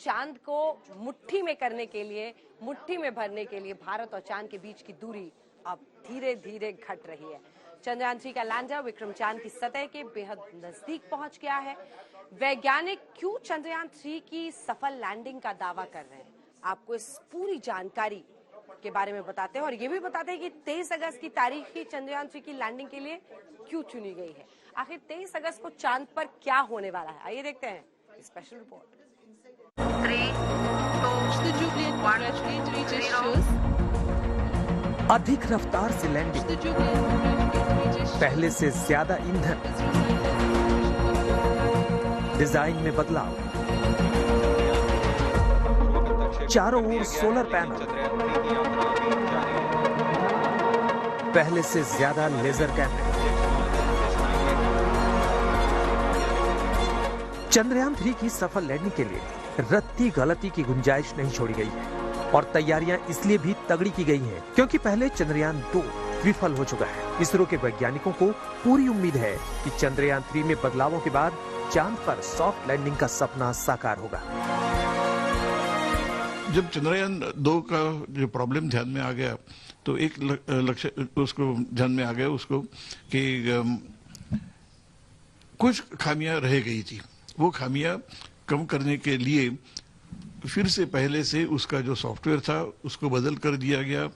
चांद को मुट्ठी में करने के लिए, मुट्ठी में भरने के लिए भारत और चांद के बीच की दूरी अब धीरे धीरे घट रही है। चंद्रयान 3 का लैंडर विक्रम चांद की सतह के बेहद नजदीक पहुंच गया है। वैज्ञानिक क्यों चंद्रयान 3 की सफल लैंडिंग का दावा कर रहे हैं, आपको इस पूरी जानकारी के बारे में बताते हैं और ये भी बताते हैं कि 23 अगस्त की तारीख ही चंद्रयान 3 की लैंडिंग के लिए क्यों चुनी गई है। आखिर 23 अगस्त को चांद पर क्या होने वाला है, आइए देखते हैं स्पेशल रिपोर्ट। 3, 2, 1, अधिक रफ्तार से लैंडिंग, पहले से ज्यादा ईंधन, डिजाइन में बदलाव, चारों ओर सोलर पैनल, पहले से ज्यादा लेजर कैमरे। चंद्रयान 3 की सफल लैंडिंग के लिए रत्ती गलती की गुंजाइश नहीं छोड़ी गई है और तैयारियां इसलिए भी तगड़ी की गई हैं क्योंकि पहले चंद्रयान 2 विफल हो चुका है। इसरो के वैज्ञानिकों को पूरी उम्मीद है कि चंद्रयान 3 में बदलावों के बाद चांद पर सॉफ्ट लैंडिंग का सपना साकार होगा। जब चंद्रयान 2 का जो प्रॉब्लम ध्यान में आ गया तो एक लक्ष्य उसको ध्यान में आ गया उसको कि कुछ खामियां रह गई थी। वो खामियां कम करने के लिए फिर से पहले से उसका जो सॉफ्टवेयर था उसको बदल कर दिया गया।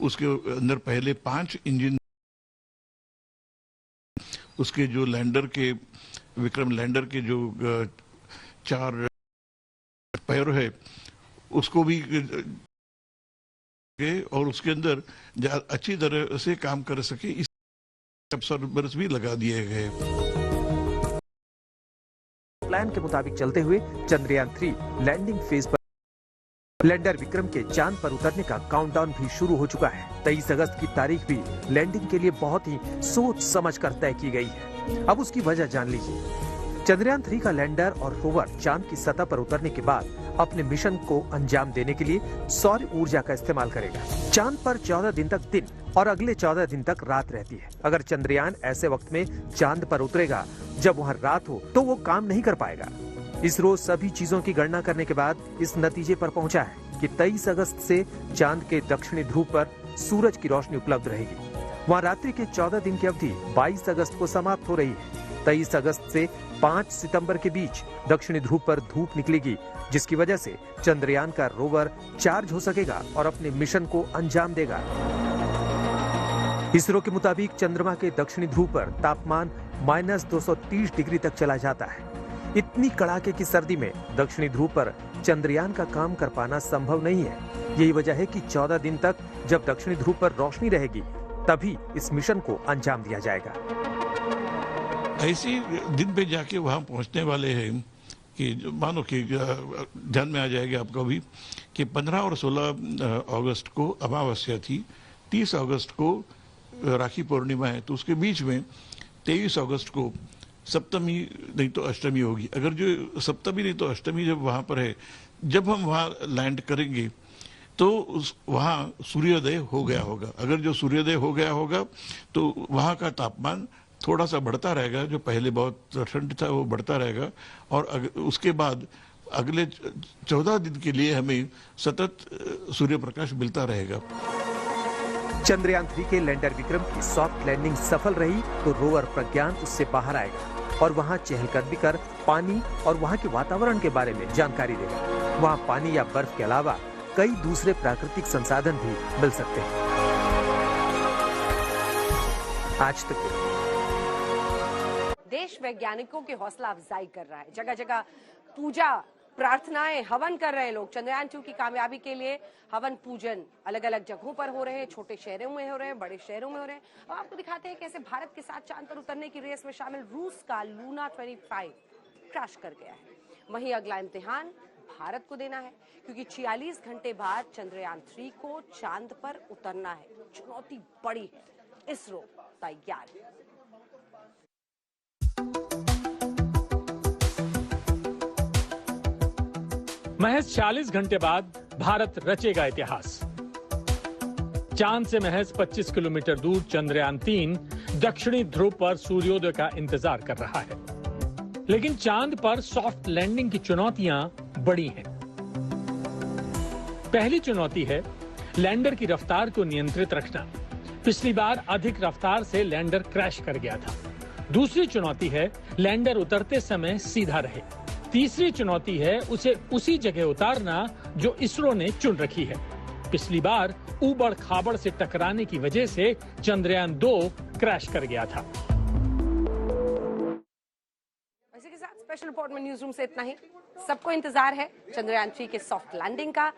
उसके अंदर पहले 5 इंजन, उसके जो लैंडर के विक्रम लैंडर के जो 4 पैर है उसको भी और उसके अंदर अच्छी तरह से काम कर सके इस ऑब्जर्वर्स भी लगा दिए गए। प्लान के मुताबिक चलते हुए चंद्रयान 3 लैंडिंग फेज पर लैंडर विक्रम के चांद पर उतरने का काउंटडाउन भी शुरू हो चुका है। 23 अगस्त की तारीख भी लैंडिंग के लिए बहुत ही सोच समझ कर तय की गई है। अब उसकी वजह जान लीजिए। चंद्रयान 3 का लैंडर और रोवर चांद की सतह पर उतरने के बाद अपने मिशन को अंजाम देने के लिए सौर ऊर्जा का इस्तेमाल करेगा। चांद पर 14 दिन तक दिन और अगले 14 दिन तक रात रहती है। अगर चंद्रयान ऐसे वक्त में चांद पर उतरेगा जब वहाँ रात हो तो वो काम नहीं कर पाएगा। इसरो सभी चीजों की गणना करने के बाद इस नतीजे पर पहुंचा है कि 23 अगस्त से चांद के दक्षिणी ध्रुव पर सूरज की रोशनी उपलब्ध रहेगी। वहाँ रात्रि के 14 दिन की अवधि 22 अगस्त को समाप्त हो रही है। 23 अगस्त से 5 सितंबर के बीच दक्षिणी ध्रुव पर धूप निकलेगी, जिसकी वजह से चंद्रयान का रोवर चार्ज हो सकेगा और अपने मिशन को अंजाम देगा। इसरो के मुताबिक चंद्रमा के दक्षिणी ध्रुव पर तापमान -230 डिग्री तक चला जाता है। इतनी कड़ाके की सर्दी में दक्षिणी ध्रुव पर चंद्रयान का काम कर पाना संभव नहीं है। यही वजह है कि 14 दिन तक जब दक्षिणी ध्रुव पर रोशनी रहेगी तभी इस मिशन को अंजाम दिया जाएगा। ऐसी दिन पे जाके वहां पहुंचने वाले हैं कि मानो कि ध्यान में आ जाएगा आपको भी कि 15 और 16 अगस्त को अमावस्या थी, 30 अगस्त को राखी पूर्णिमा है, तो उसके बीच में 23 अगस्त को सप्तमी नहीं तो अष्टमी होगी। अगर जो सप्तमी नहीं तो अष्टमी जब वहाँ पर है, जब हम वहाँ लैंड करेंगे तो वहाँ सूर्योदय हो गया होगा। अगर जो सूर्योदय हो गया होगा तो वहाँ का तापमान थोड़ा सा बढ़ता रहेगा, जो पहले बहुत ठंड था वो बढ़ता रहेगा और उसके बाद अगले 14 दिन के लिए हमें सतत सूर्य प्रकाश मिलता रहेगा। चंद्रयान 3 के लैंडर विक्रम की सॉफ्ट लैंडिंग सफल रही तो रोवर प्रज्ञान उससे बाहर आएगा और वहां चहलकदमी कर पानी और वहां के वातावरण के बारे में जानकारी देगा। वहां पानी या बर्फ के अलावा कई दूसरे प्राकृतिक संसाधन भी मिल सकते हैं। आज तक देश वैज्ञानिकों की हौसला अफजाई कर रहा है। जगह जगह पूजा, प्रार्थनाएं, हवन कर रहे लोग। चंद्रयान 2 की कामयाबी के लिए हवन पूजन अलग अलग जगहों पर हो रहे हैं, छोटे शहरों में हो रहे हैं, बड़े शहरों में हो रहे हैं। अब आपको दिखाते हैं कैसे भारत के साथ चांद पर उतरने की रेस में शामिल रूस का लूना 25 क्रैश कर गया है। वहीं अगला इम्तिहान भारत को देना है क्योंकि 46 घंटे बाद चंद्रयान 3 को चांद पर उतरना है। चुनौती बड़ी है, इसरो तैयार है। महज 46 घंटे बाद भारत रचेगा इतिहास। चांद से महज 25 किलोमीटर दूर चंद्रयान 3 दक्षिणी ध्रुव पर सूर्योदय का इंतजार कर रहा है। लेकिन चांद पर सॉफ्ट लैंडिंग की चुनौतियां बड़ी हैं। पहली चुनौती है लैंडर की रफ्तार को नियंत्रित रखना। पिछली बार अधिक रफ्तार से लैंडर क्रैश कर गया था। दूसरी चुनौती है लैंडर उतरते समय सीधा रहे। तीसरी चुनौती है उसे उसी जगह उतारना जो इसरो ने चुन रखी है। पिछली बार ऊबड़ खाबड़ से टकराने की वजह से चंद्रयान 2 क्रैश कर गया था। इसी के साथ स्पेशल रिपोर्ट में न्यूज रूम से इतना ही। सबको इंतजार है चंद्रयान 3 के सॉफ्ट लैंडिंग का।